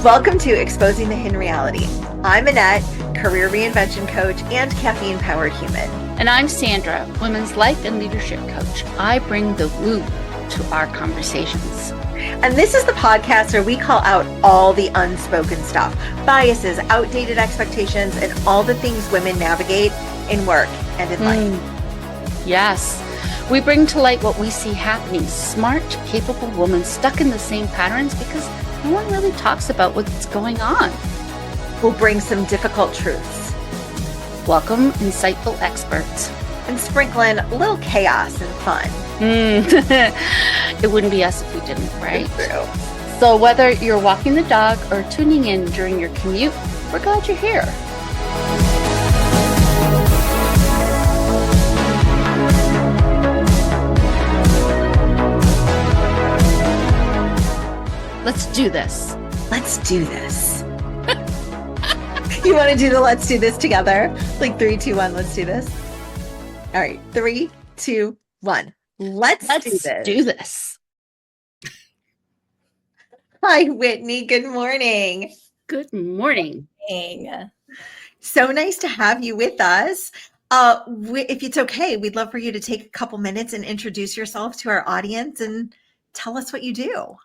Welcome to Exposing the Hidden Reality. I'm Annette, career reinvention coach and caffeine-powered human. And I'm Sandra, women's life and leadership coach. I bring the woo to our conversations. And this is the podcast where we call out all the unspoken stuff, biases, outdated expectations, and all the things women navigate in work and in life. Yes. We bring to light what we see happening. Smart, capable women stuck in the same patterns because no one really talks about what's going on. We'll bring some difficult truths. Welcome, insightful experts. And sprinkle in a little chaos and fun. It wouldn't be us if we didn't, right? It's true. So whether you're walking the dog or tuning in during your commute, we're glad you're here. Let's do this. Let's do this. You want to do the let's do this together? Like 3, 2, 1, let's do this. All right, 3, 2, 1. Let's do this. Hi, Whitney. Good morning. Good morning. So nice to have you with us. If it's okay, we'd love for you to take a couple minutes and introduce yourself to our audience and tell us what you do.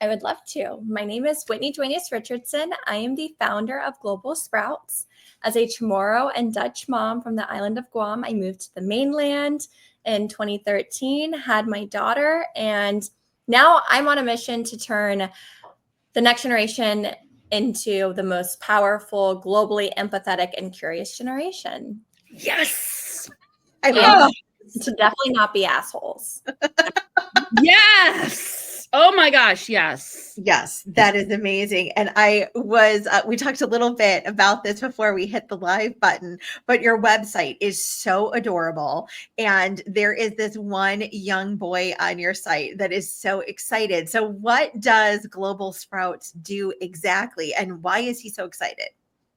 I would love to. My name is Whitney Duenas Richardson. I am the founder of Global Sprouts. As a Chamorro and Dutch mom from the island of Guam, I moved to the mainland in 2013, had my daughter, and now I'm on a mission to turn the next generation into the most powerful, globally empathetic, and curious generation. Yes. I love to definitely not be assholes. Yes. Oh my gosh, yes. Yes, that is amazing. And we talked a little bit about this before we hit the live button, but your website is so adorable. And there is this one young boy on your site that is so excited. So what does Global Sprouts do exactly? And why is he so excited?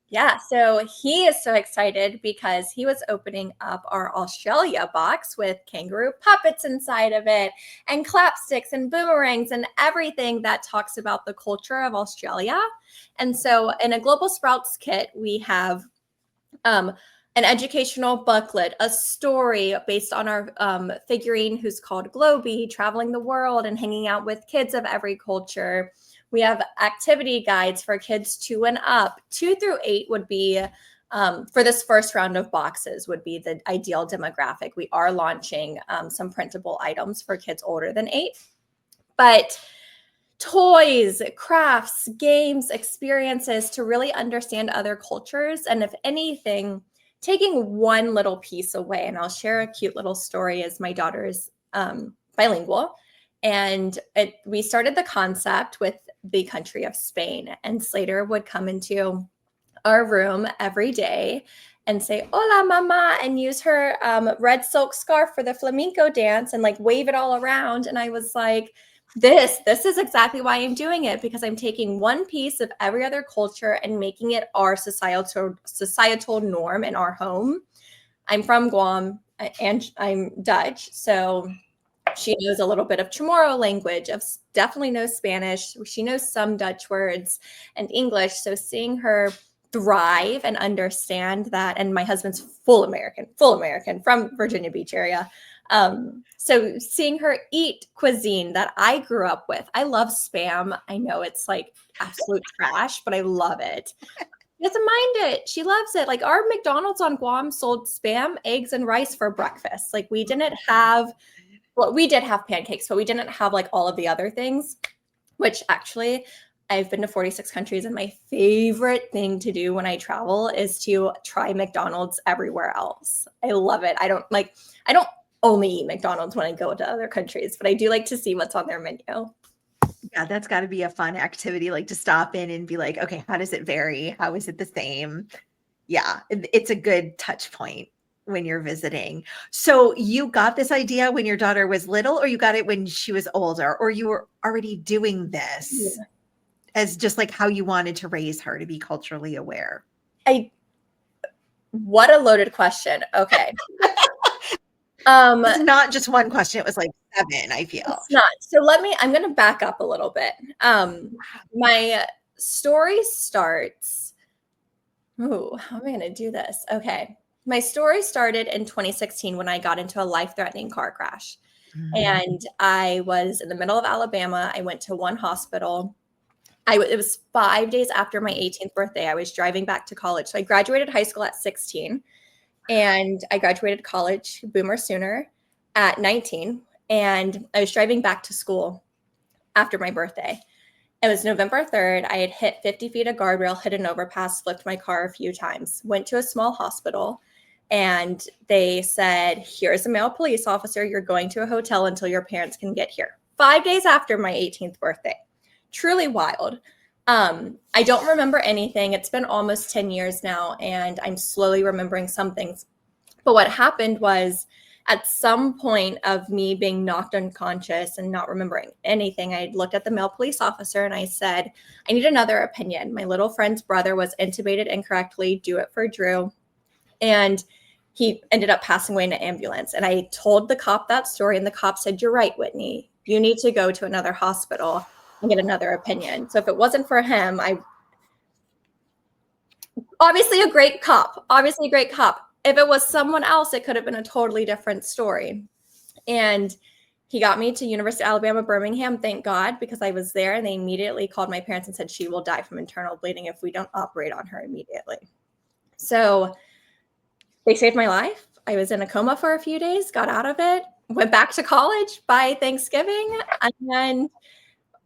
Yeah, so he is so excited because he was opening up our Australia box with kangaroo puppets inside of it and clapsticks and boomerangs and everything that talks about the culture of Australia. And so in a Global Sprouts kit, we have an educational booklet, a story based on our figurine who's called Globey, traveling the world and hanging out with kids of every culture. We have activity guides for kids 2 and up. 2 through 8 would be, for this first round of boxes, would be the ideal demographic. We are launching some printable items for kids older than 8. But toys, crafts, games, experiences to really understand other cultures. And if anything, taking one little piece away. And I'll share a cute little story as my daughter is bilingual. And we started the concept with the country of Spain. And Slater would come into our room every day and say, "Hola, mama," and use her red silk scarf for the flamenco dance and like wave it all around. And I was like, this is exactly why I'm doing it, because I'm taking one piece of every other culture and making it our societal norm in our home. I'm from Guam and I'm Dutch. So she knows a little bit of Chamorro language, definitely knows Spanish. She knows some Dutch words and English. So seeing her thrive and understand that, and my husband's full American from Virginia Beach area. So seeing her eat cuisine that I grew up with. I love Spam. I know it's like absolute trash, but I love it. She doesn't mind it. She loves it. Like our McDonald's on Guam sold Spam, eggs, and rice for breakfast. Like we did have pancakes, but we didn't have like all of the other things, which actually I've been to 46 countries and my favorite thing to do when I travel is to try McDonald's everywhere else. I love it. I don't only eat McDonald's when I go to other countries, but I do like to see what's on their menu. Yeah, that's got to be a fun activity, like to stop in and be like, okay, how does it vary? How is it the same? Yeah, it's a good touch point when you're visiting. So you got this idea when your daughter was little, or you got it when she was older, or you were already doing this as just like how you wanted to raise her to be culturally aware? What a loaded question. Okay. It's not just one question. It was like 7, I feel. It's not. So I'm going to back up a little bit. My story starts. Ooh, how am I going to do this? Okay. My story started in 2016 when I got into a life-threatening car crash. And I was in the middle of Alabama. I went to one hospital. It was 5 days after my 18th birthday. I was driving back to college. So I graduated high school at 16, and I graduated college, boomer sooner, at 19. And I was driving back to school after my birthday. It was November 3rd. I had hit 50 feet of guardrail, hit an overpass, flipped my car a few times, went to a small hospital, and they said, here's a male police officer. You're going to a hotel until your parents can get here. 5 days after my 18th birthday. Truly wild. I don't remember anything. It's been almost 10 years now, and I'm slowly remembering some things. But what happened was, at some point of me being knocked unconscious and not remembering anything, I looked at the male police officer and I said, I need another opinion. My little friend's brother was intubated incorrectly. Do it for Drew. And he ended up passing away in an ambulance. And I told the cop that story, and the cop said, you're right, Whitney. You need to go to another hospital and get another opinion. So if it wasn't for him, obviously a great cop. If it was someone else, it could have been a totally different story. And he got me to University of Alabama, Birmingham, thank God, because I was there, and they immediately called my parents and said she will die from internal bleeding if we don't operate on her immediately. So they saved my life. I was in a coma for a few days, got out of it, went back to college by Thanksgiving, and then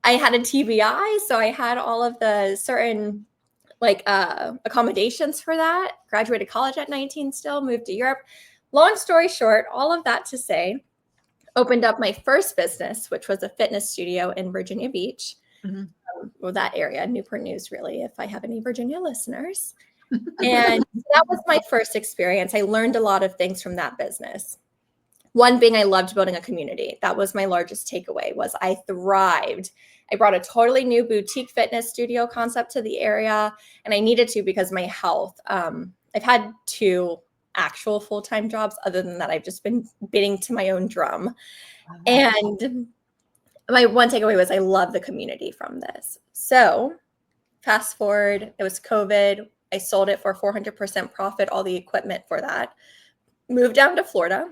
I had a TBI, so I had all of the certain accommodations for that. Graduated college at 19 still, moved to Europe. Long story short, all of that to say, opened up my first business, which was a fitness studio in Virginia Beach. Well, that area, Newport News, really, if I have any Virginia listeners. And that was my first experience. I learned a lot of things from that business. One being I loved building a community. That was my largest takeaway, was I thrived. I brought a totally new boutique fitness studio concept to the area, and I needed to because my health. I've had 2 actual full-time jobs. Other than that, I've just been beating to my own drum. And my one takeaway was I love the community from this. So fast forward, it was COVID. I sold it for 400% profit, all the equipment for that. Moved down to Florida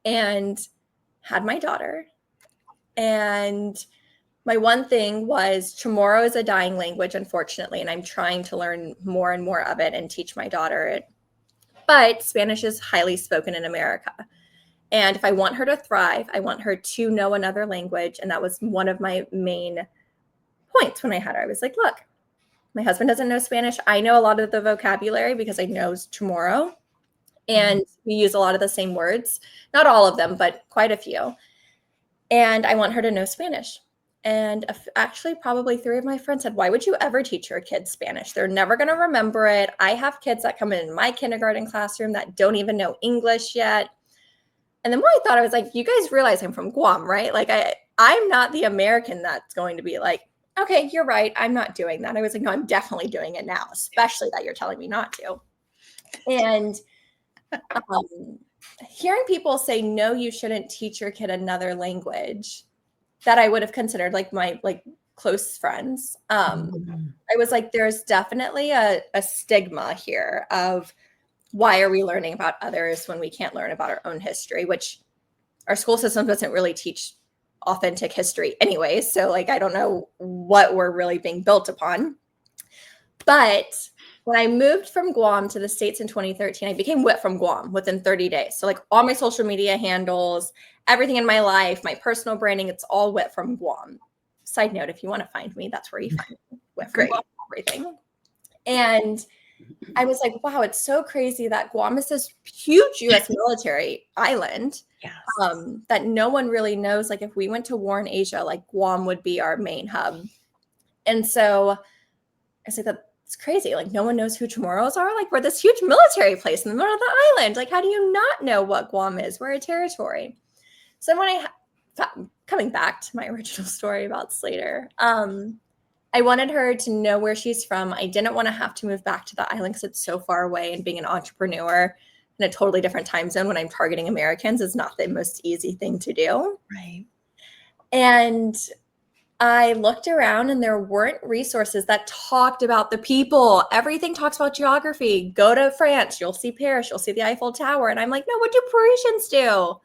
and had my daughter. And my one thing was Chamorro is a dying language, unfortunately, and I'm trying to learn more and more of it and teach my daughter it. But Spanish is highly spoken in America. And if I want her to thrive, I want her to know another language. And that was one of my main points when I had her. I was like, look, my husband doesn't know Spanish. I know a lot of the vocabulary because I know Chamorro. And we use a lot of the same words. Not all of them, but quite a few. And I want her to know Spanish. And actually, probably 3 of my friends said, why would you ever teach your kids Spanish? They're never going to remember it. I have kids that come in my kindergarten classroom that don't even know English yet. And the more I thought, I was like, you guys realize I'm from Guam, right? Like, I'm not the American that's going to be like, okay, you're right, I'm not doing that. I was like, no, I'm definitely doing it now, especially that you're telling me not to. And hearing people say, no, you shouldn't teach your kid another language, that I would have considered like my close friends. I was like, there's definitely a stigma here of why are we learning about others when we can't learn about our own history, which our school system doesn't really teach authentic history anyway. So like, I don't know what we're really being built upon. But when I moved from Guam to the States in 2013, I became Wit from Guam within 30 days. So like all my social media handles, everything in my life, my personal branding, it's all Wit from Guam. Side note, if you want to find me, that's where you find me. Wit from Guam, everything. And I was like, wow, it's so crazy that Guam is this huge U.S. military island that no one really knows. Like if we went to war in Asia, like Guam would be our main hub. And so I was like, that's crazy. Like no one knows who Chamorros are. Like we're this huge military place in the middle of the island. Like how do you not know what Guam is? We're a territory. So when coming back to my original story about Slater, I wanted her to know where she's from. I didn't want to have to move back to the island because it's so far away, and being an entrepreneur in a totally different time zone when I'm targeting Americans is not the most easy thing to do. Right. And I looked around and there weren't resources that talked about the people. Everything talks about geography. Go to France, you'll see Paris, you'll see the Eiffel Tower. And I'm like, no, what do Parisians do?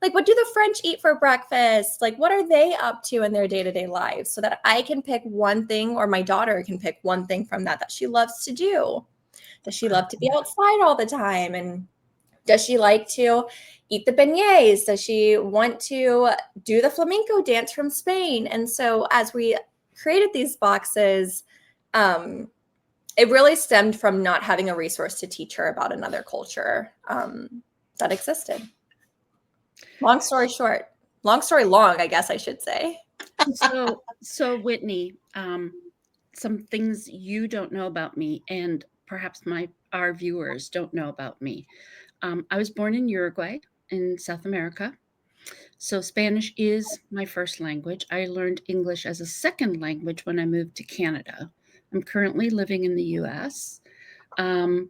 Like, what do the French eat for breakfast? Like, what are they up to in their day-to-day lives? So that I can pick one thing, or my daughter can pick one thing from that she loves to do. Does she love to be outside all the time? And does she like to eat the beignets? Does she want to do the flamenco dance from Spain? And so as we created these boxes, it really stemmed from not having a resource to teach her about another culture that existed. Long story short, long story long, I guess I should say. So Whitney, some things you don't know about me, and perhaps our viewers don't know about me. I was born in Uruguay in South America. So Spanish is my first language. I learned English as a second language when I moved to Canada. I'm currently living in the US. And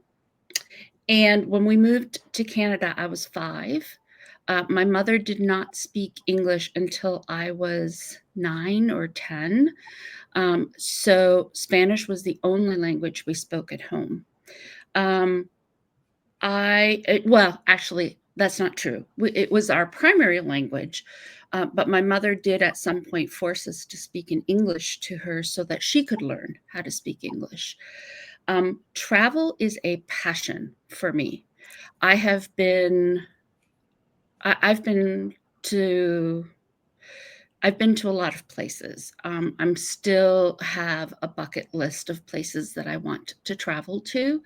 when we moved to Canada, I was 5. My mother did not speak English until I was 9 or 10. So Spanish was the only language we spoke at home. Well, actually, that's not true. It was our primary language, but my mother did at some point force us to speak in English to her so that she could learn how to speak English. Travel is a passion for me. I've been to a lot of places. I'm still have a bucket list of places that I want to travel to.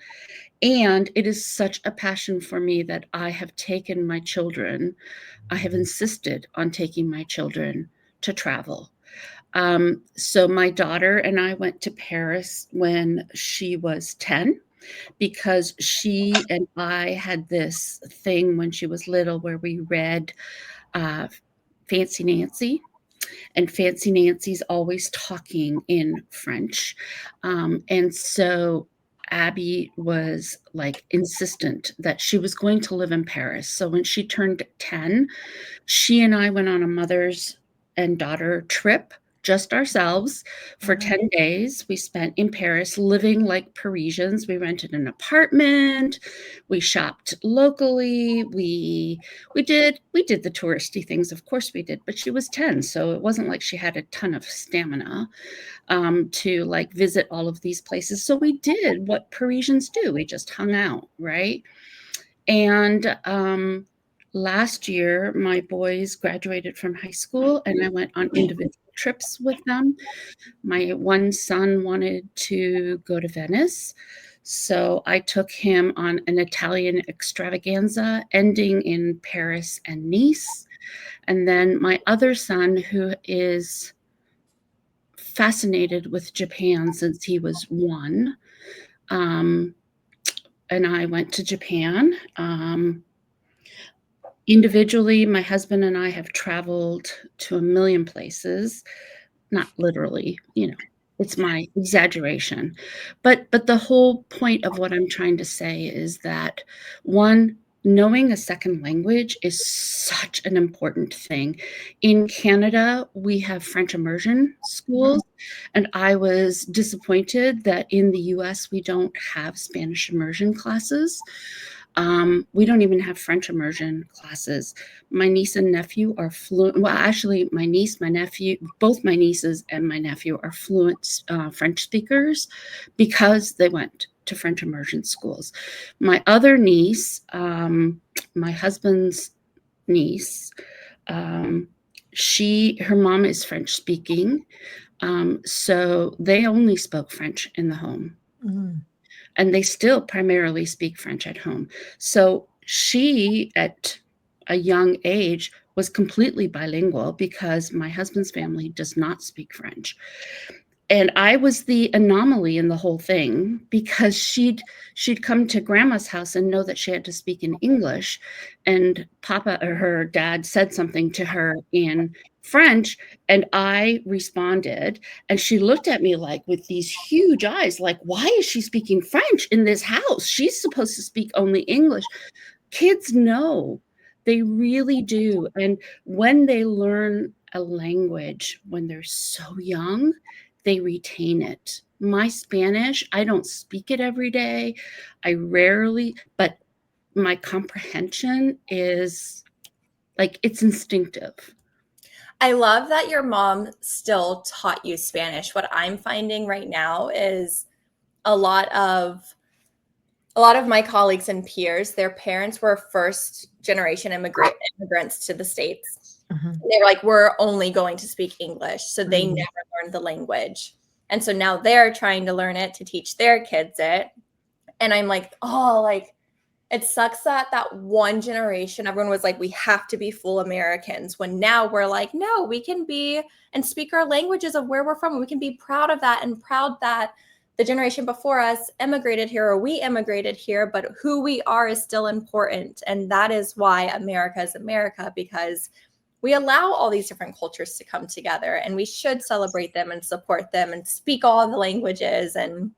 And it is such a passion for me that I have insisted on taking my children to travel. So my daughter and I went to Paris when she was 10, because she and I had this thing when she was little where we read Fancy Nancy. And Fancy Nancy's always talking in French. And so Abby was like insistent that she was going to live in Paris. So when she turned 10, she and I went on a mother's and daughter trip, just ourselves, for 10 days. We spent in Paris living like Parisians. We rented an apartment. We shopped locally. We did the touristy things. Of course we did, but she was 10. So it wasn't like she had a ton of stamina to like visit all of these places. So we did what Parisians do. We just hung out, right? And last year, my boys graduated from high school and I went on individual trips with them. My one son wanted to go to Venice. So I took him on an Italian extravaganza ending in Paris and Nice. And then my other son, who is fascinated with Japan since he was 1, and I went to Japan. Individually, my husband and I have traveled to a million places, not literally, it's my exaggeration. But the whole point of what I'm trying to say is that, one, knowing a second language is such an important thing. In Canada, we have French immersion schools, and I was disappointed that in the US, we don't have Spanish immersion classes. We don't even have French immersion classes. My niece and nephew are fluent. Well, actually, my niece, my nephew, both my nieces and my nephew are fluent French speakers because they went to French immersion schools. My other niece, my husband's niece, her mom is French speaking. So they only spoke French in the home. Mm-hmm. And they still primarily speak French at home. So she, at a young age, was completely bilingual because my husband's family does not speak French. And I was the anomaly in the whole thing because she'd come to grandma's house and know that she had to speak in English. And Papa or her dad said something to her in French, and I responded, and she looked at me like with these huge eyes, like, why is she speaking French in this house? She's supposed to speak only English. Kids know. They really do. And when they learn a language when they're so young, they retain it. My Spanish, I don't speak it every day. I rarely, but my comprehension is like, it's instinctive. I love that your mom still taught you Spanish. What I'm finding right now is a lot of my colleagues and peers, their parents were first generation immigrants to the States. They were like, we're only going to speak English. So they never learned the language. And so now they're trying to learn it to teach their kids it. And I'm like, oh, like, it sucks that one generation, everyone was like, we have to be full Americans, when now we're like, no, we can be and speak our languages of where we're from. We can be proud of that, and proud that the generation before us immigrated here, or we immigrated here, but who we are is still important. And that is why America is America, because we allow all these different cultures to come together, and we should celebrate them and support them and speak all the languages. And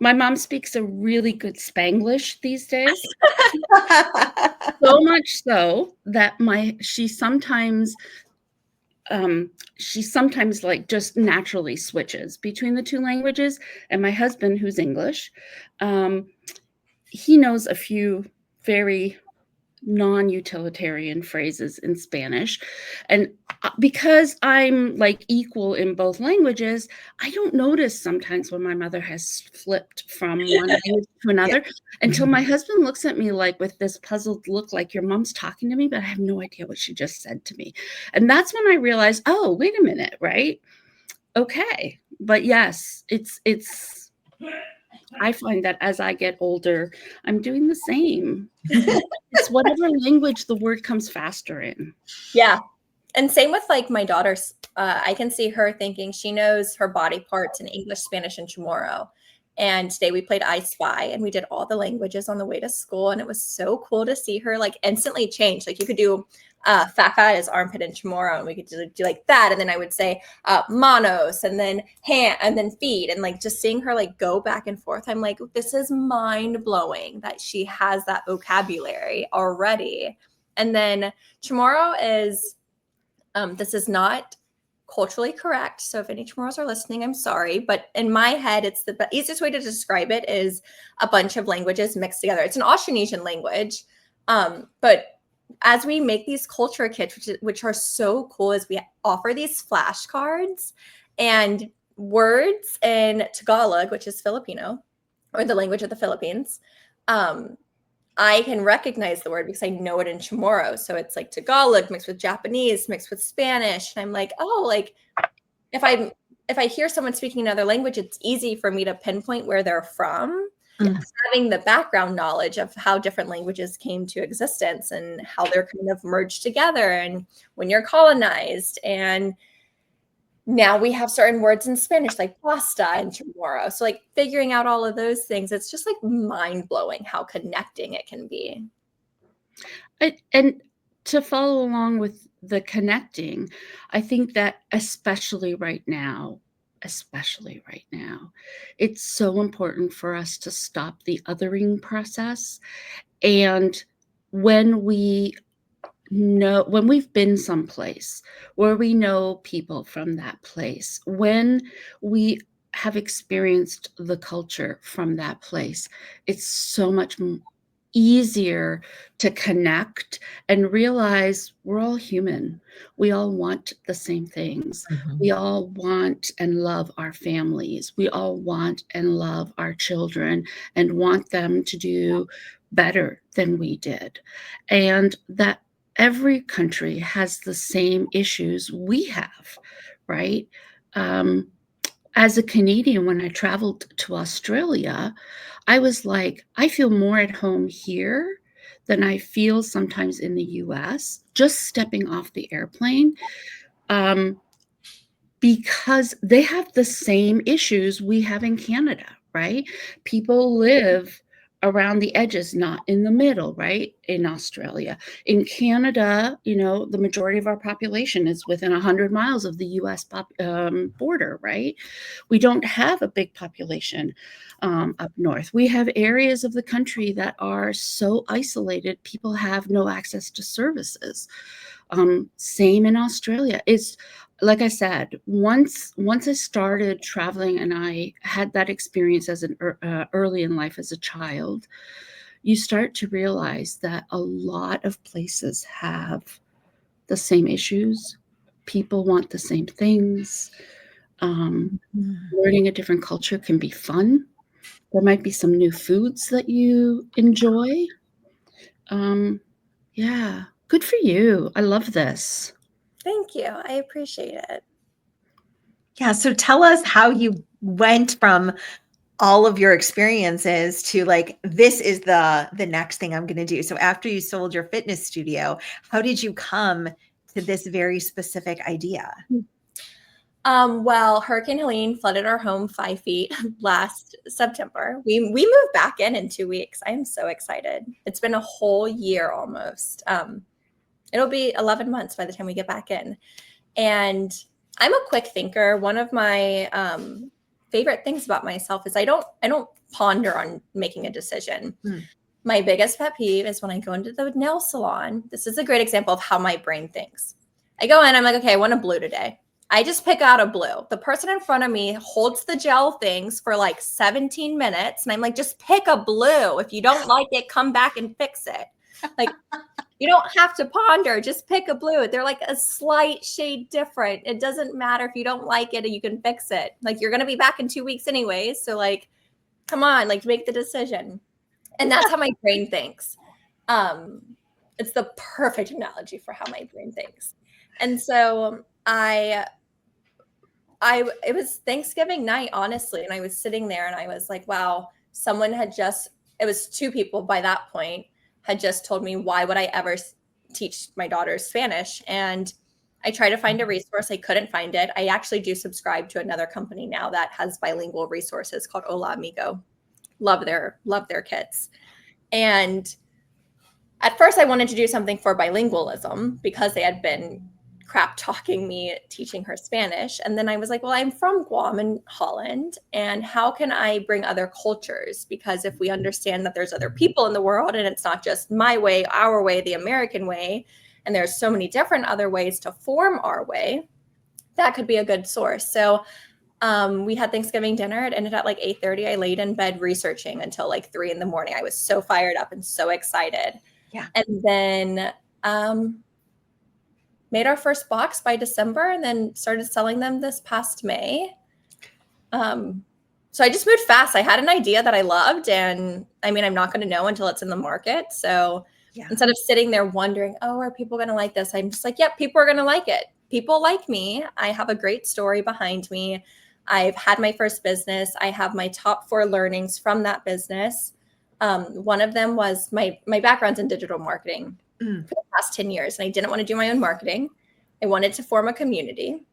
my mom speaks a really good Spanglish these days. So much so that she sometimes like just naturally switches between the two languages. And my husband, who's English, he knows a few very non-utilitarian phrases in Spanish. And because I'm like equal in both languages, I don't notice sometimes when my mother has flipped from one language to another until my husband looks at me like with this puzzled look, like, your mom's talking to me, but I have no idea what she just said to me. And that's when I realized, oh, wait a minute, right? Okay. But yes, it's I find that as I get older, I'm doing the same. It's whatever language the word comes faster in. Yeah. And same with like my daughter's, I can see her thinking she knows her body parts in English, Spanish, and Chamorro. And today we played I Spy, and we did all the languages on the way to school. And it was so cool to see her like instantly change. Like, you could do Fafa is armpit and Chamorro, and we could do like that. And then I would say manos, and then hand, and then feet. And like, just seeing her like go back and forth, I'm like, this is mind blowing that she has that vocabulary already. And then Chamorro is, this is not culturally correct. So if any Chamorros are listening, I'm sorry. But in my head, it's the easiest way to describe it is a bunch of languages mixed together. It's an Austronesian language. But as we make these culture kits, which are so cool, is we offer these flashcards and words in Tagalog, which is Filipino, or the language of the Philippines. I can recognize the word because I know it in Chamorro. So it's like Tagalog mixed with Japanese, mixed with Spanish. And I'm like, oh, like if I hear someone speaking another language, it's easy for me to pinpoint where they're from. Having the background knowledge of how different languages came to existence and how they're kind of merged together, and when you're colonized. And now we have certain words in Spanish like pasta and Chamorro. So like figuring out all of those things, it's just like mind blowing how connecting it can be. And to follow along with the connecting, I think that especially right now, it's so important for us to stop the othering process. And when we've been someplace where we know people from that place, when we have experienced the culture from that place, it's so much easier to connect and realize we're all human. We all want the same things. We all want and love our families. We all want and love our children and want them to do better than we did. And that every country has the same issues we have, right? As a Canadian, when I traveled to Australia, I was like, I feel more at home here than I feel sometimes in the US, just stepping off the airplane, because they have the same issues we have in Canada, right? People live around the edges, not in the middle, right? In Australia. In Canada, the majority of our population is within 100 miles of the US border, right? We don't have a big population up north. We have areas of the country that are so isolated, people have no access to services. Same in Australia. It's like I said, once I started traveling and I had that experience as an early in life as a child, you start to realize that a lot of places have the same issues. People want the same things. Learning a different culture can be fun. There might be some new foods that you enjoy. Yeah, good for you. I love this. Thank you. I appreciate it. Yeah. So tell us how you went from all of your experiences to like, this is the next thing I'm going to do. So after you sold your fitness studio, how did you come to this very specific idea? Well, Hurricane Helene flooded our home 5 feet last September. We moved back in 2 weeks. I am so excited. It's been a whole year almost. It'll be 11 months by the time we get back in. And I'm a quick thinker. One of my favorite things about myself is I don't ponder on making a decision. My biggest pet peeve is when I go into the nail salon. This is a great example of how my brain thinks. I go in, I'm like, okay, I want a blue today. I just pick out a blue. The person in front of me holds the gel things for like 17 minutes. And I'm like, just pick a blue. If you don't like it, come back and fix it. Like, you don't have to ponder, just pick a blue. They're like a slight shade different. It doesn't matter if you don't like it, you can fix it. Like, you're going to be back in 2 weeks anyways. So like, come on, like make the decision. And that's how my brain thinks. It's the perfect analogy for how my brain thinks. And so it was Thanksgiving night, honestly. And I was sitting there and I was like, wow, someone had it was 2 people by that point had just told me, why would I ever teach my daughters Spanish? And I tried to find a resource. I couldn't find it. I actually do subscribe to another company now that has bilingual resources called Hola Amigo. Love their kits. And at first I wanted to do something for bilingualism because they had been crap talking me teaching her Spanish. And then I was like, well, I'm from Guam in Holland, and how can I bring other cultures? Because if we understand that there's other people in the world and it's not just my way, our way, the American way, and there's so many different other ways to form our way, that could be a good source. So we had Thanksgiving dinner. It ended at like 8:30. I laid in bed researching until like 3 a.m. I was so fired up and so excited. Yeah. And then made our first box by December and then started selling them this past May. So I just moved fast. I had an idea that I loved, and I mean, I'm not going to know until it's in the market. So instead of sitting there wondering, oh, are people going to like this? I'm just like, yep, people are going to like it. People like me. I have a great story behind me. I've had my first business. I have my top 4 learnings from that business. One of them was my background's in digital marketing for the past 10 years. And I didn't want to do my own marketing. I wanted to form a community.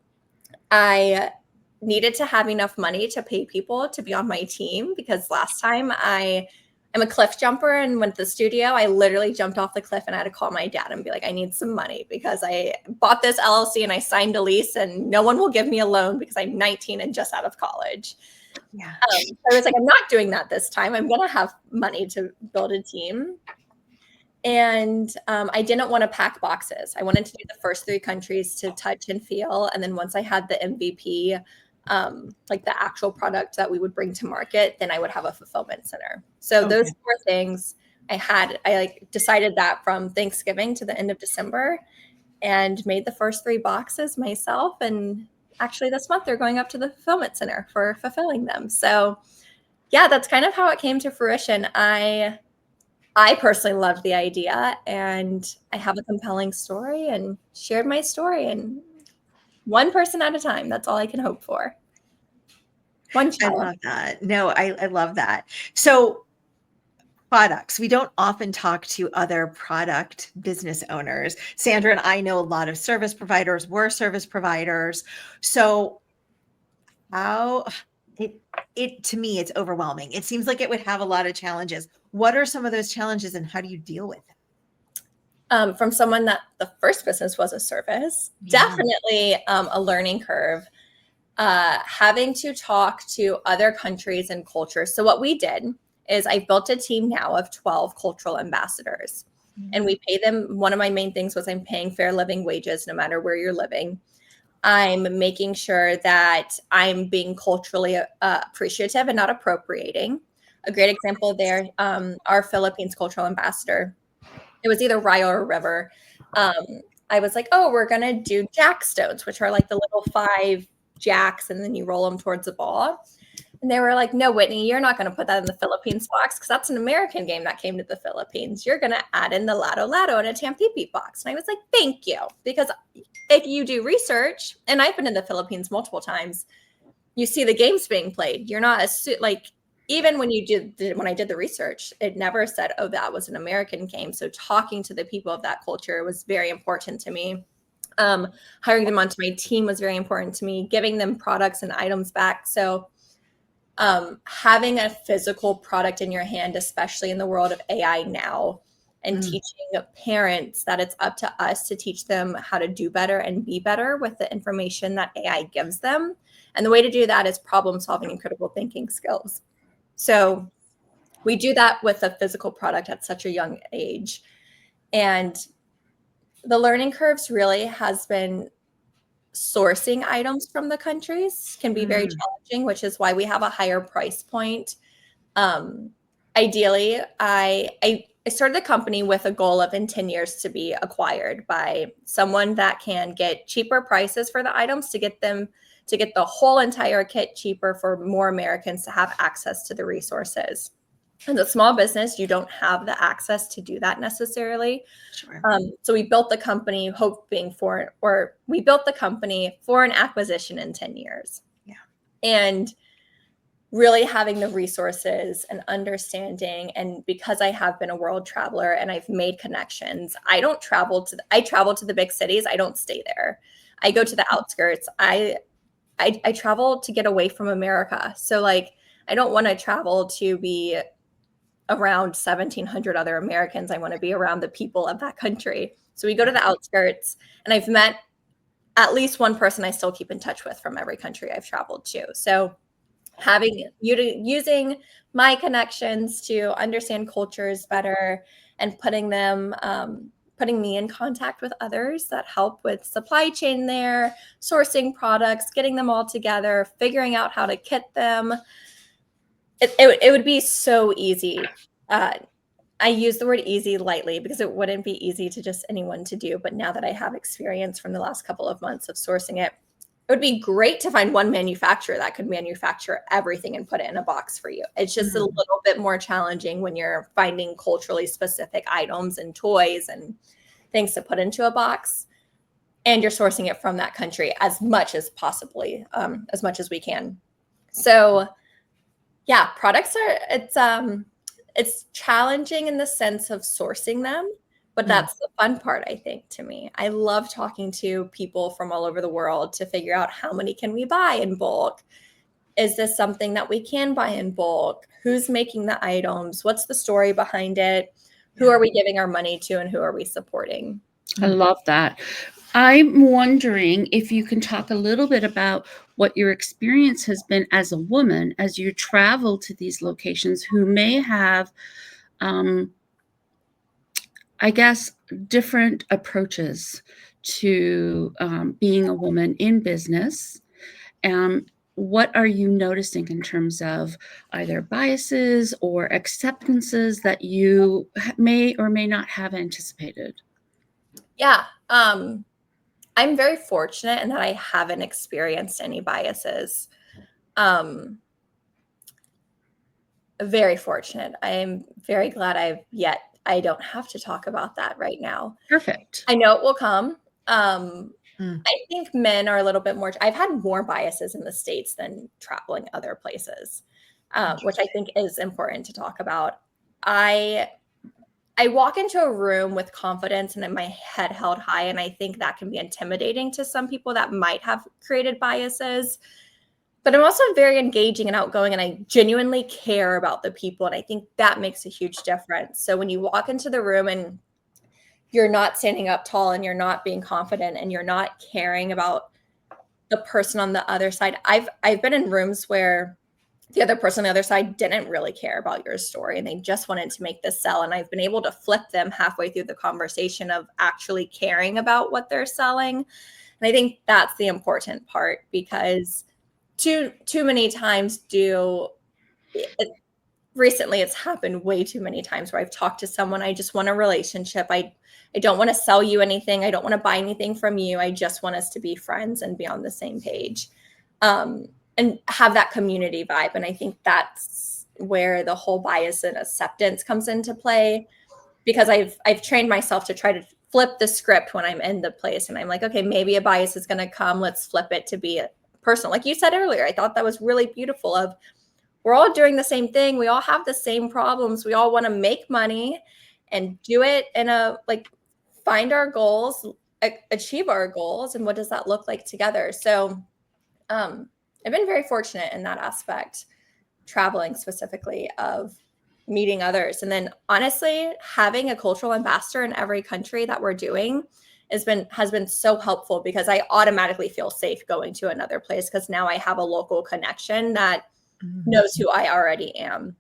I needed to have enough money to pay people to be on my team, because last time I'm a cliff jumper, and went to the studio, I literally jumped off the cliff and I had to call my dad and be like, I need some money because I bought this LLC and I signed a lease and no one will give me a loan because I'm 19 and just out of college. Yeah. So I was like, I'm not doing that this time. I'm going to have money to build a team. And I didn't want to pack boxes. I wanted to do the first 3 countries to touch and feel. And then once I had the MVP, like the actual product that we would bring to market, then I would have a fulfillment center. So those 4 things I like decided that from Thanksgiving to the end of December, and made the first 3 boxes myself. And actually this month they're going up to the fulfillment center for fulfilling them. So yeah, that's kind of how it came to fruition. I personally loved the idea, and I have a compelling story and shared my story, and one person at a time. That's all I can hope for. One child. I love that. No, I love that. So products. We don't often talk to other product business owners. Sandra and I know a lot of service providers. We're service providers. So how it to me, it's overwhelming. It seems like it would have a lot of challenges. What are some of those challenges and how do you deal with them? From someone that the first business was a service, definitely a learning curve. Having to talk to other countries and cultures. So what we did is I built a team now of 12 cultural ambassadors. and we pay them. One of my main things was I'm paying fair living wages no matter where you're living. I'm making sure that I'm being culturally appreciative and not appropriating. A great example there, our Philippines cultural ambassador, it was either Ryo or River. I was like, oh, we're going to do jackstones, which are like the little 5 jacks, and then you roll them towards a ball. And they were like, no, Whitney, you're not going to put that in the Philippines box because that's an American game that came to the Philippines. You're going to add in the Lado Lado in a Tampipi box. And I was like, thank you. Because if you do research, and I've been in the Philippines multiple times, you see the games being played. You're not like, even when I did the research, it never said, oh, that was an American game. So talking to the people of that culture was very important to me. Hiring them onto my team was very important to me, giving them products and items back. So having a physical product in your hand, especially in the world of AI now, and teaching parents that it's up to us to teach them how to do better and be better with the information that AI gives them. And the way to do that is problem solving and critical thinking skills. So we do that with a physical product at such a young age. And the learning curves really has been sourcing items from the countries can be very challenging, which is why we have a higher price point. Ideally, I started the company with a goal of in 10 years to be acquired by someone that can get cheaper prices for the items to get the whole entire kit cheaper for more Americans to have access to the resources. As a small business, you don't have the access to do that necessarily. Sure. So we built the company we built the company for an acquisition in 10 years. Yeah. And really having the resources and understanding. And because I have been a world traveler and I've made connections, I travel to the big cities. I don't stay there. I go to the outskirts. I travel to get away from America. So like, I don't want to travel to be around 1,700 other Americans. I want to be around the people of that country. So we go to the outskirts, and I've met at least one person I still keep in touch with from every country I've traveled to. So using my connections to understand cultures better and putting me in contact with others that help with supply chain there, sourcing products, getting them all together, figuring out how to kit them. It would be so easy. I use the word easy lightly because it wouldn't be easy to just anyone to do. But now that I have experience from the last couple of months of sourcing it would be great to find one manufacturer that could manufacture everything and put it in a box for you. It's just a little bit more challenging when you're finding culturally specific items and toys and things to put into a box. And you're sourcing it from that country as much as we can. So yeah, products it's challenging in the sense of sourcing them, but that's the fun part, I think, to me. I love talking to people from all over the world to figure out how many can we buy in bulk? Is this something that we can buy in bulk? Who's making the items? What's the story behind it? Who are we giving our money to, and who are we supporting? I love that. I'm wondering if you can talk a little bit about what your experience has been as a woman as you travel to these locations who may have, I guess, different approaches to being a woman in business. What are you noticing in terms of either biases or acceptances that you may or may not have anticipated? Yeah. I'm very fortunate in that I haven't experienced any biases. Very fortunate. I'm very glad I don't have to talk about that right now. Perfect. I know it will come. I think men are a little bit more, I've had more biases in the States than traveling other places, which I think is important to talk about. I walk into a room with confidence and my head held high, and I think that can be intimidating to some people that might have created biases. But I'm also very engaging and outgoing, and I genuinely care about the people, and I think that makes a huge difference. So when you walk into the room and you're not standing up tall and you're not being confident and you're not caring about the person on the other side. I've been in rooms where the other person on the other side didn't really care about your story and they just wanted to make this sell. And I've been able to flip them halfway through the conversation of actually caring about what they're selling. And I think that's the important part, because too many times recently it's happened way too many times where I've talked to someone, I just want a relationship. I don't want to sell you anything. I don't want to buy anything from you. I just want us to be friends and be on the same page. And have that community vibe. And I think that's where the whole bias and acceptance comes into play, because I've trained myself to try to flip the script when I'm in the place and I'm like, okay, maybe a bias is going to come. Let's flip it to be personal. Like you said earlier, I thought that was really beautiful of, we're all doing the same thing. We all have the same problems. We all want to make money and do it in a, like, find our goals, achieve our goals. And what does that look like together? So, I've been very fortunate in that aspect, traveling specifically, of meeting others. And then honestly, having a cultural ambassador in every country that we're doing has been so helpful, because I automatically feel safe going to another place, because now I have a local connection that knows who I already am.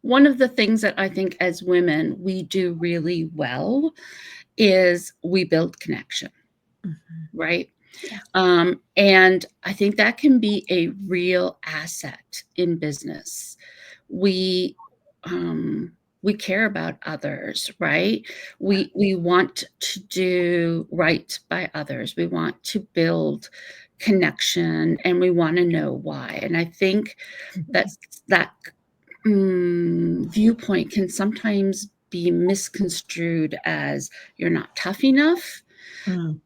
One of the things that I think as women we do really well is we build connection, right? Yeah. And I think that can be a real asset in business. We care about others, right? We want to do right by others. We want to build connection, and we want to know why. And I think that viewpoint can sometimes be misconstrued as you're not tough enough,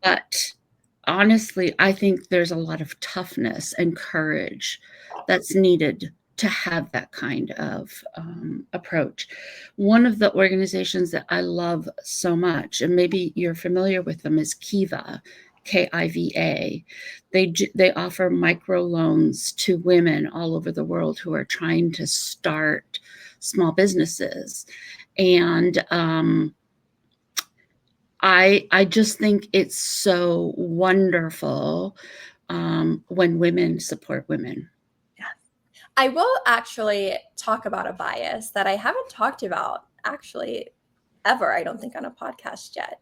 but honestly, I think there's a lot of toughness and courage that's needed to have that kind of approach. One of the organizations that I love so much, and maybe you're familiar with them, is Kiva, Kiva. They offer microloans to women all over the world who are trying to start small businesses. And I just think it's so wonderful when women support women. Yeah. I will actually talk about a bias that I haven't talked about actually ever, I don't think, on a podcast yet.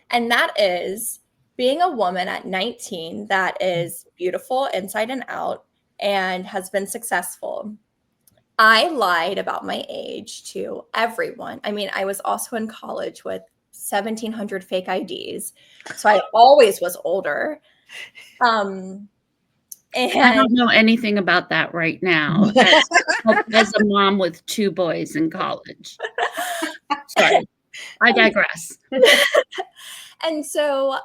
And that is being a woman at 19 that is beautiful inside and out and has been successful. I lied about my age to everyone. I mean, I was also in college with 1,700 fake IDs. So I always was older. And I don't know anything about that right now as a mom with 2 boys in college. Sorry, I digress. And so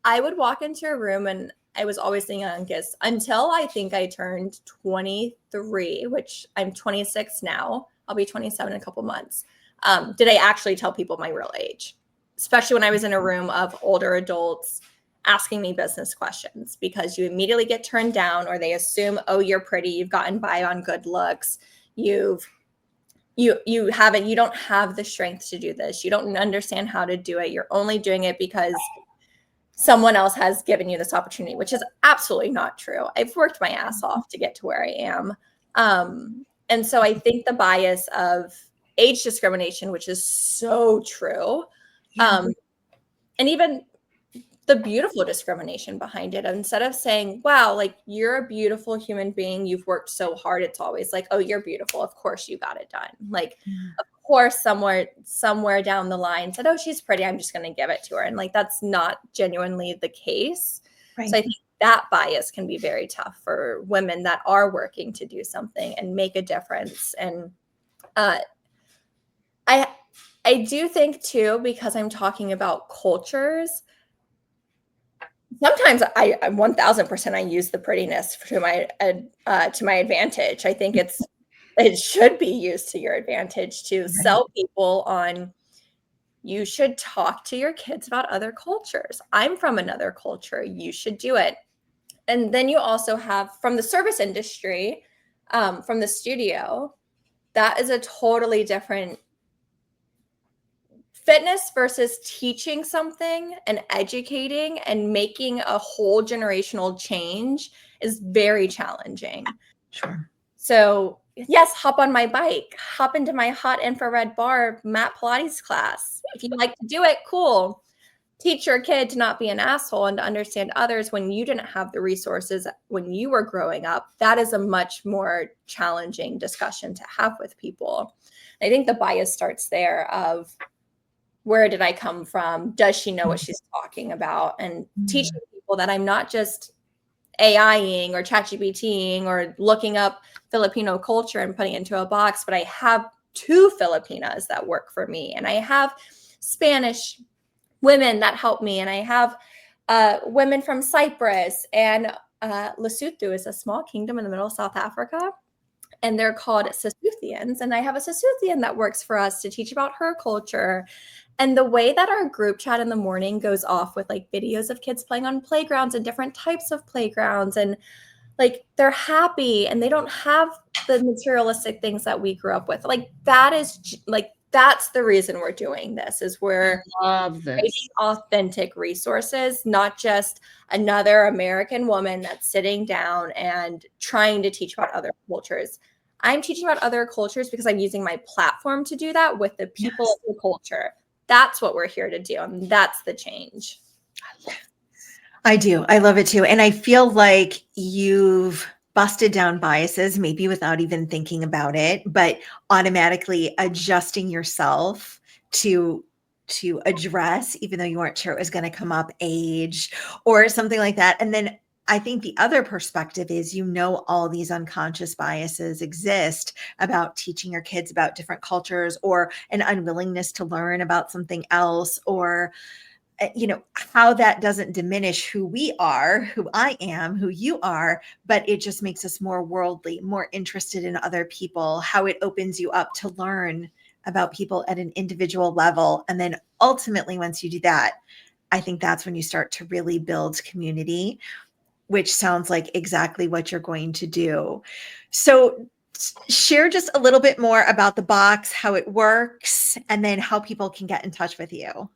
I would walk into a room and I was always the youngest until I think I turned 23, which I'm 26 now. I'll be 27 in a couple months. Did I actually tell people my real age, especially when I was in a room of older adults asking me business questions, because you immediately get turned down, or they assume, oh, you're pretty, you've gotten by on good looks, you don't have the strength to do this, you don't understand how to do it, you're only doing it because someone else has given you this opportunity, which is absolutely not true. I've worked my ass off to get to where I am. And so I think the bias of age discrimination, which is so true, and even the beautiful discrimination behind it, instead of saying, wow, like, you're a beautiful human being, you've worked so hard, it's always like, oh, you're beautiful, of course you got it done. Like, of course, somewhere down the line said, oh, she's pretty, I'm just going to give it to her. And like, that's not genuinely the case. Right. So I think that bias can be very tough for women that are working to do something and make a difference. And I do think too, because I'm talking about cultures, sometimes I 1000% I use the prettiness to my advantage. I think it should be used to your advantage to sell people on, you should talk to your kids about other cultures. I'm from another culture. You should do it. And then you also have, from the service industry, from the studio, that is a totally different fitness versus teaching something and educating and making a whole generational change is very challenging. Sure. So yes, hop on my bike, hop into my hot infrared bar mat Pilates class. If you like to do it, cool. Teach your kid to not be an asshole and to understand others when you didn't have the resources when you were growing up. That is a much more challenging discussion to have with people. I think the bias starts there of, where did I come from? Does she know what she's talking about? And teaching people that I'm not just AIing or ChatGPTing or looking up Filipino culture and putting it into a box, but I have 2 Filipinas that work for me, and I have Spanish women that help me, and I have women from Cyprus, and Lesotho is a small kingdom in the middle of South Africa, and they're called Sesothians, and I have a Sesothian that works for us to teach about her culture. And the way that our group chat in the morning goes off with like videos of kids playing on playgrounds and different types of playgrounds, and like they're happy and they don't have the materialistic things that we grew up with. Like that is like, that's the reason we're doing this, is we're Love this. creating authentic resources, not just another American woman that's sitting down and trying to teach about other cultures. I'm teaching about other cultures because I'm using my platform to do that with the people Yes. of the culture. That's what we're here to do. And that's the change. I do. I love it too. And I feel like you've busted down biases, maybe without even thinking about it, but automatically adjusting yourself to address, even though you weren't sure it was going to come up, age or something like that. And then I think the other perspective is, all these unconscious biases exist about teaching your kids about different cultures, or an unwillingness to learn about something else, or how that doesn't diminish who we are, who I am, who you are, but it just makes us more worldly, more interested in other people, how it opens you up to learn about people at an individual level. And then ultimately, once you do that, I think that's when you start to really build community, which sounds like exactly what you're going to do. So share just a little bit more about the box, how it works, and then how people can get in touch with you.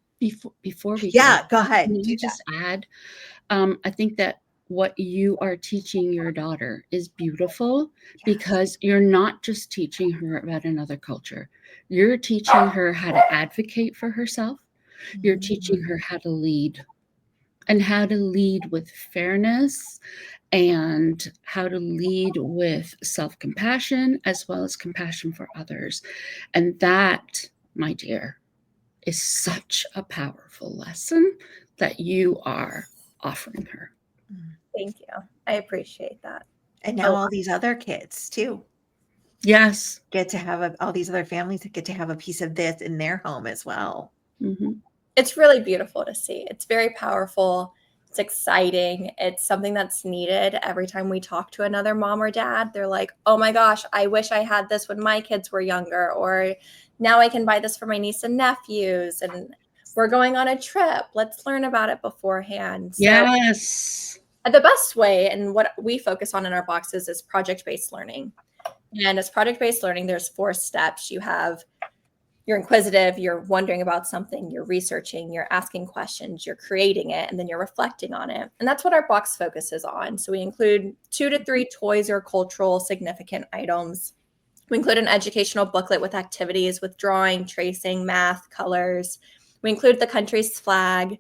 Before we Go ahead. can I Do just add, I think that what you are teaching your daughter is beautiful, because you're not just teaching her about another culture. You're teaching her how to advocate for herself. You're teaching her how to lead, and how to lead with fairness, and how to lead with self-compassion as well as compassion for others. And that, my dear, is such a powerful lesson that you are offering her. Thank you. I appreciate that. And now all these other kids too Yes. get to have all these other families that get to have a piece of this in their home as well. Mm-hmm. It's really beautiful to see. It's very powerful. It's exciting. It's something that's needed. Every time we talk to another mom or dad, they're like, oh my gosh, I wish I had this when my kids were younger, or now I can buy this for my niece and nephews, and we're going on a trip. Let's learn about it beforehand. So Yes. the best way, and what we focus on in our boxes, is project-based learning. And as project-based learning, there's 4 steps. You're inquisitive, you're wondering about something, you're researching, you're asking questions, you're creating it, and then you're reflecting on it. And that's what our box focuses on. So we include 2 to 3 toys or cultural significant items. We include an educational booklet with activities with drawing, tracing, math, colors. We include the country's flag.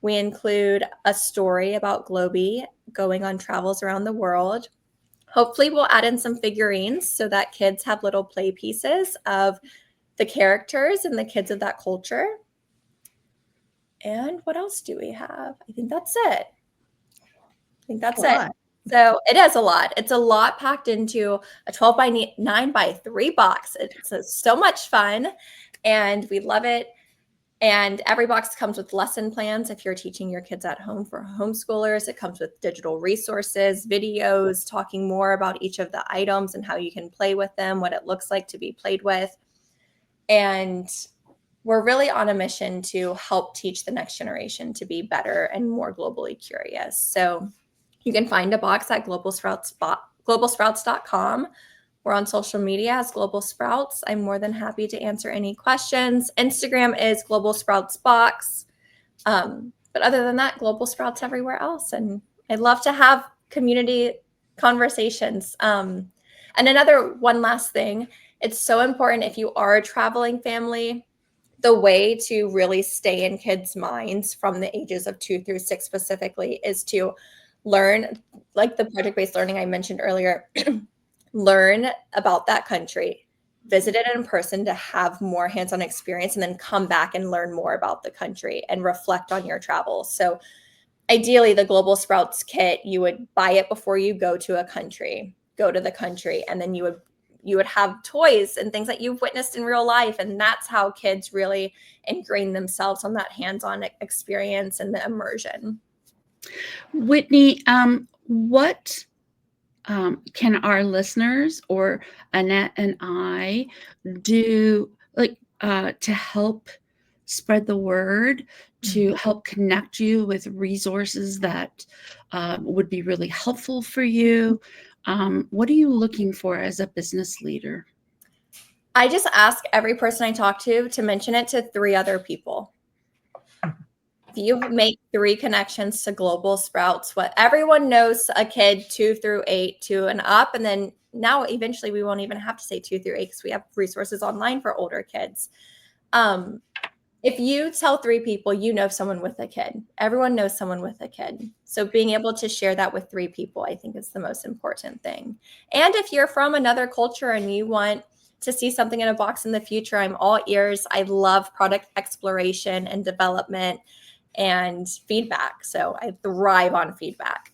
We include a story about Globey going on travels around the world. Hopefully we'll add in some figurines so that kids have little play pieces of the characters and the kids of that culture. And what else do we have? I think that's it. So it is a lot. It's a lot packed into a 12 by 9 by 3 box. It's so much fun, and we love it. And every box comes with lesson plans if you're teaching your kids at home for homeschoolers. It comes with digital resources, videos talking more about each of the items and how you can play with them, what it looks like to be played with. And we're really on a mission to help teach the next generation to be better and more globally curious. So you can find a box at globalsprouts.com. We're on social media as Global Sprouts. I'm more than happy to answer any questions. Instagram is Global Sprouts Box. But other than that, Global Sprouts everywhere else. And I'd love to have community conversations. And one last thing, it's so important if you are a traveling family, the way to really stay in kids' minds from the ages of 2 through 6 specifically is to learn, like the project-based learning I mentioned earlier, learn about that country, visit it in person to have more hands-on experience, and then come back and learn more about the country and reflect on your travels. So ideally, the Global Sprouts kit, you would buy it before you go to the country, and then you would have toys and things that you've witnessed in real life. And that's how kids really ingrain themselves on that hands-on experience and the immersion. Whitney, what can our listeners or Annette and I do to help spread the word, to help connect you with resources that would be really helpful for you? What are you looking for as a business leader? I just ask every person I talk to mention it to 3 other people. If you make 3 connections to Global Sprouts, what everyone knows a kid 2 through 8, 2 and up, and then now eventually we won't even have to say 2 through 8 because we have resources online for older kids. If you tell 3 people, you know someone with a kid. Everyone knows someone with a kid. So being able to share that with 3 people, I think is the most important thing. And if you're from another culture and you want to see something in a box in the future, I'm all ears. I love product exploration and development and feedback. So I thrive on feedback.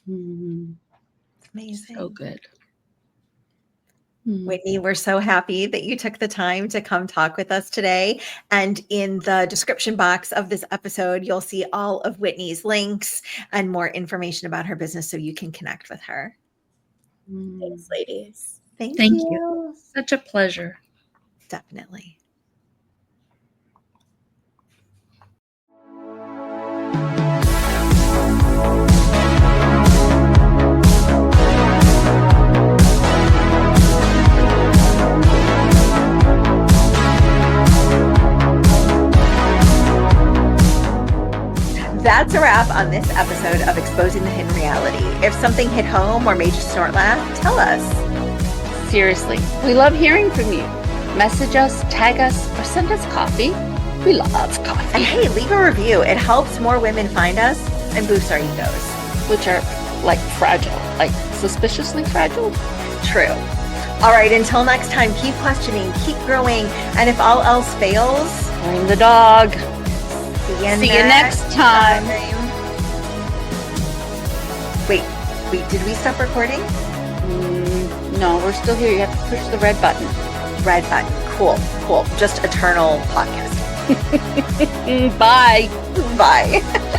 Amazing. So good. Whitney, we're so happy that you took the time to come talk with us today. And in the description box of this episode, you'll see all of Whitney's links and more information about her business so you can connect with her. Thanks, ladies. Thank Thank you. you. Such a pleasure. Definitely. That's a wrap on this episode of Exposing the Hidden Reality. If something hit home or made you snort laugh, tell us. Seriously, we love hearing from you. Message us, tag us, or send us coffee. We love coffee. And hey, leave a review. It helps more women find us and boosts our egos. Which are like fragile, like suspiciously fragile. True. All right, until next time, keep questioning, keep growing, and if all else fails, Blame the dog. See you next time. Wait, did we stop recording? No, we're still here. You have to push the red button. Red button. Cool. Just eternal podcast. Bye. Bye.